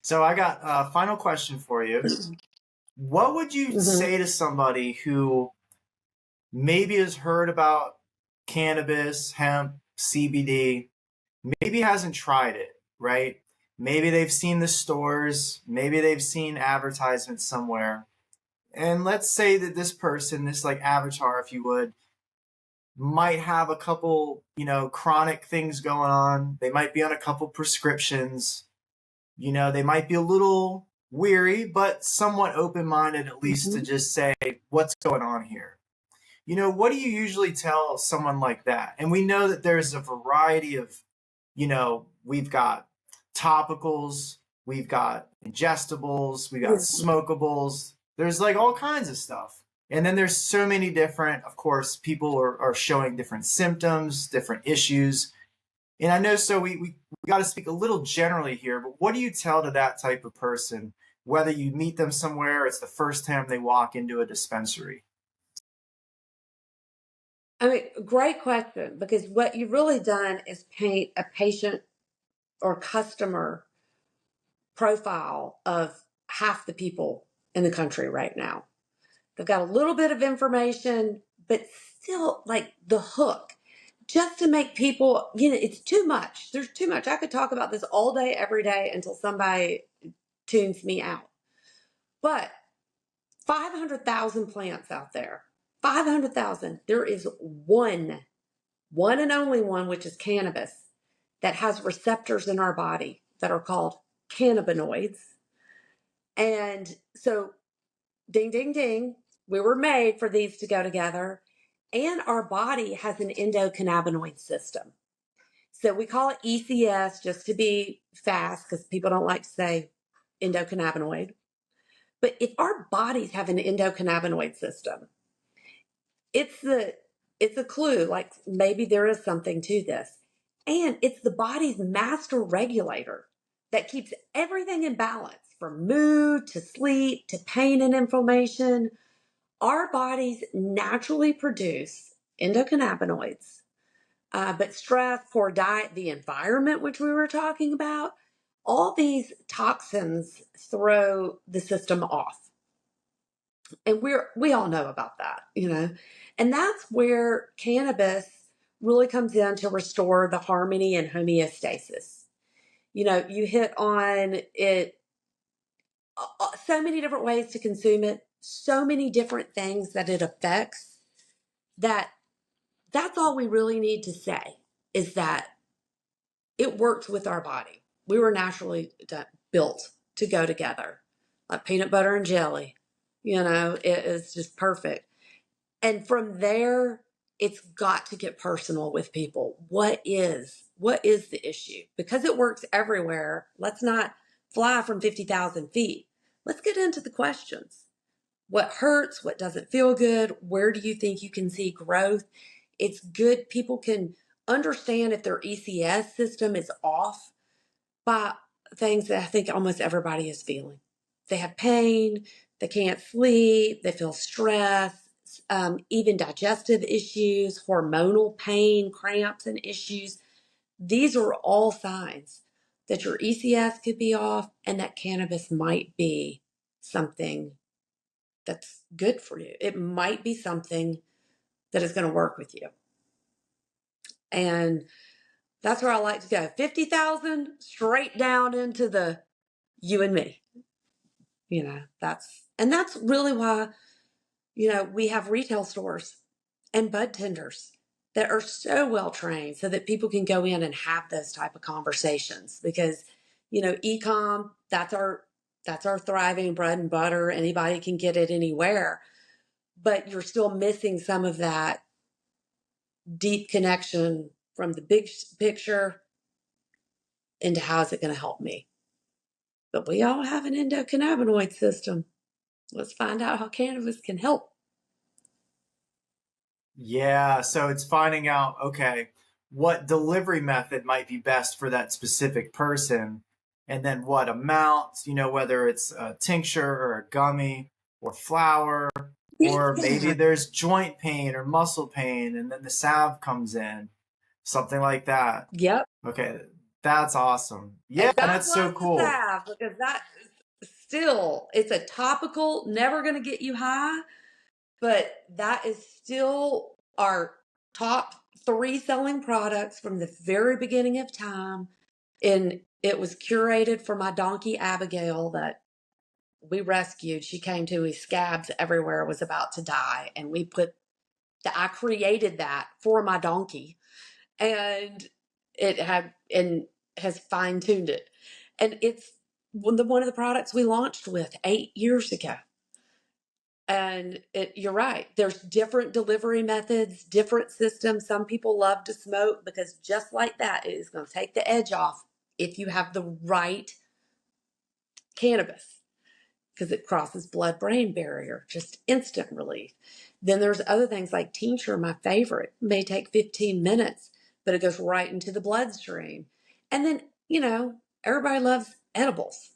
So I got a final question for you. What would you Hmm. say to somebody who maybe has heard about cannabis, hemp, CBD, maybe hasn't tried it, right? Maybe they've seen the stores, maybe they've seen advertisements somewhere. And let's say that this person, this like avatar, if you would, might have a couple, chronic things going on. They might be on a couple prescriptions. They might be a little weary, but somewhat open minded, at least to Hmm. just say, what's going on here? What do you usually tell someone like that? And we know that there's a variety of, we've got topicals, we've got ingestibles, we've got Yeah. smokables. There's like all kinds of stuff. And then there's so many different, of course, people are showing different symptoms, different issues. And I know, so we got to speak a little generally here, but what do you tell to that type of person, whether you meet them somewhere, or it's the first time they walk into a dispensary? I mean, great question, because what you've really done is paint a patient or customer profile of half the people in the country right now. They've got a little bit of information, but still like the hook. Just to make people, it's too much. There's too much. I could talk about this all day, every day until somebody tunes me out. But 500,000 plants out there. 500,000. There is one and only one, which is cannabis, that has receptors in our body that are called cannabinoids. And so, ding, ding, ding, we were made for these to go together. And our body has an endocannabinoid system. So we call it ECS just to be fast because people don't like to say endocannabinoid. But if our bodies have an endocannabinoid system, it's the it's a clue like maybe there is something to this. And it's the body's master regulator that keeps everything in balance, from mood to sleep to pain and inflammation. Our bodies naturally produce endocannabinoids, but stress, poor diet, the environment, which we were talking about, all these toxins throw the system off. And we all know about that. And that's where cannabis really comes in to restore the harmony and homeostasis. You hit on it, so many different ways to consume it, so many different things that it affects, that that's all we really need to say is that it works with our body. We were naturally built to go together, like peanut butter and jelly. It is just perfect. And from there, it's got to get personal with people. What is the issue? Because it works everywhere. Let's not fly from 50,000 feet. Let's get into the questions. What hurts? What doesn't feel good? Where do you think you can see growth? It's good. People can understand if their ECS system is off by things that I think almost everybody is feeling. They have pain, they can't sleep, they feel stress, even digestive issues, hormonal pain, cramps, and issues. These are all signs that your ECS could be off and that cannabis might be something that's good for you. It might be something that is going to work with you. And that's where I like to go. 50,000 straight down into the you and me. That's really why, we have retail stores and bud tenders that are so well trained so that people can go in and have those type of conversations because, ecom, that's our thriving bread and butter. Anybody can get it anywhere, but you're still missing some of that deep connection from the big picture into how is it going to help me. But we all have an endocannabinoid system. Let's find out how cannabis can help. Yeah, so it's finding out, okay, what delivery method might be best for that specific person, and then what amounts, whether it's a tincture or a gummy or flower, or maybe Yeah. there's joint pain or muscle pain, and then the salve comes in, something like that. Yep. Okay, That's awesome. Yeah, And God that's so bless the cool. salve, because that still, it's a topical, never going to get you high, but that is still our top three selling products from the very beginning of time. And it was curated for my donkey Abigail that we rescued. She came to with scabs everywhere, was about to die, and I created that for my donkey, and it had and has fine tuned it, and it's one of the products we launched with 8 years ago. And you're right. There's different delivery methods, different systems. Some people love to smoke because just like that, it is going to take the edge off if you have the right cannabis, because it crosses blood-brain barrier, just instant relief. Then there's other things like tincture, my favorite, may take 15 minutes, but it goes right into the bloodstream. And then, everybody loves edibles,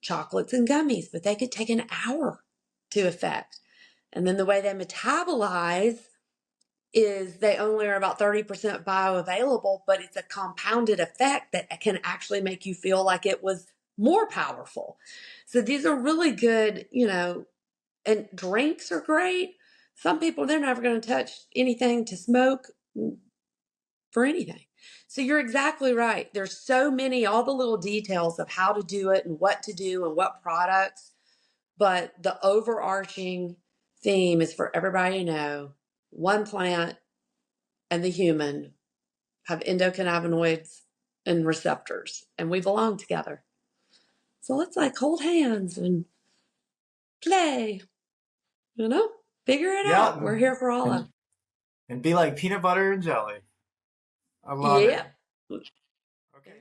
chocolates and gummies, but they could take an hour to effect. And then the way they metabolize is they only are about 30% bioavailable, but it's a compounded effect that can actually make you feel like it was more powerful. So these are really good, and drinks are great. Some people, they're never going to touch anything to smoke for anything. So you're exactly right. There's so many, all the little details of how to do it and what to do and what products. But the overarching theme is for everybody to know one plant and the human have endocannabinoids and receptors, and we belong together. So let's like hold hands and play, figure it out. Yeah, We're here for all of it. and be like peanut butter and jelly. I love it. Yeah. Okay.